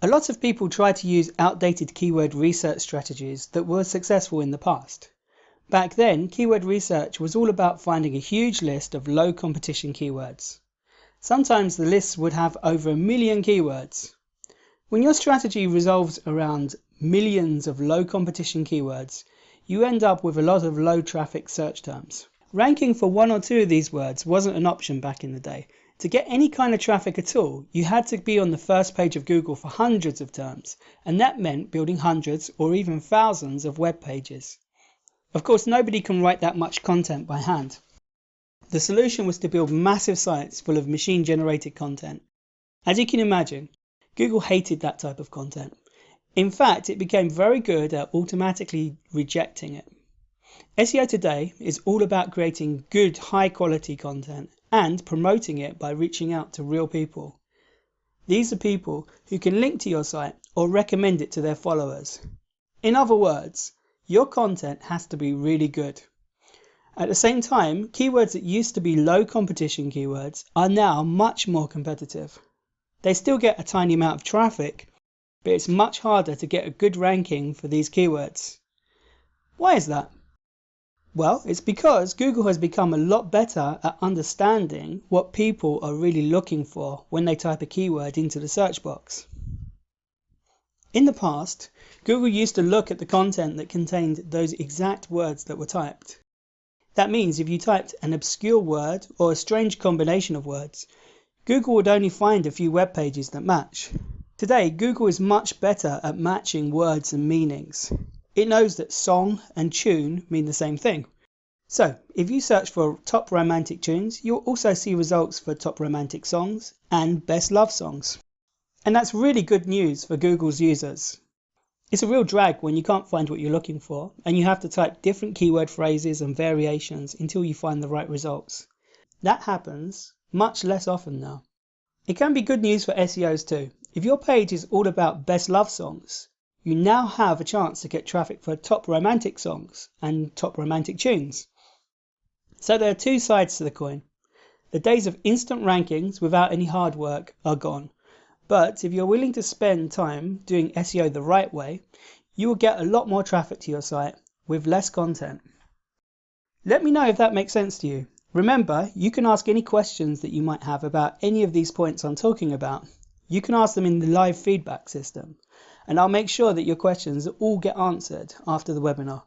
A lot of people try to use outdated keyword research strategies that were successful in the past. Back then, keyword research was all about finding a huge list of low competition keywords. Sometimes the lists would have over 1 million keywords. When your strategy revolves around millions of low competition keywords, you end up with a lot of low traffic search terms. Ranking for one or two of these words wasn't an option back in the day. To get any kind of traffic at all, you had to be on the first page of Google for hundreds of terms, and that meant building hundreds or even thousands of web pages. Of course, nobody can write that much content by hand. The solution was to build massive sites full of machine-generated content. As you can imagine, Google hated that type of content. In fact, it became very good at automatically rejecting it. SEO today is all about creating good, high-quality content and promoting it by reaching out to real people. These are people who can link to your site or recommend it to their followers. In other words, your content has to be really good. At the same time, keywords that used to be low competition keywords are now much more competitive. They still get a tiny amount of traffic, but it's much harder to get a good ranking for these keywords. Why is that? Well, it's because Google has become a lot better at understanding what people are really looking for when they type a keyword into the search box. In the past, Google used to look at the content that contained those exact words that were typed. That means if you typed an obscure word or a strange combination of words, Google would only find a few web pages that match. Today, Google is much better at matching words and meanings. It knows that song and tune mean the same thing. So, if you search for top romantic tunes, you'll also see results for top romantic songs and best love songs. And that's really good news for Google's users. It's a real drag when you can't find what you're looking for and you have to type different keyword phrases and variations until you find the right results. That happens much less often now. It can be good news for SEOs too. If your page is all about best love songs, you now have a chance to get traffic for top romantic songs and top romantic tunes. So there are two sides to the coin. The days of instant rankings without any hard work are gone. But if you're willing to spend time doing SEO the right way, you will get a lot more traffic to your site with less content. Let me know if that makes sense to you. Remember, you can ask any questions that you might have about any of these points I'm talking about. You can ask them in the live feedback system, and I'll make sure that your questions all get answered after the webinar.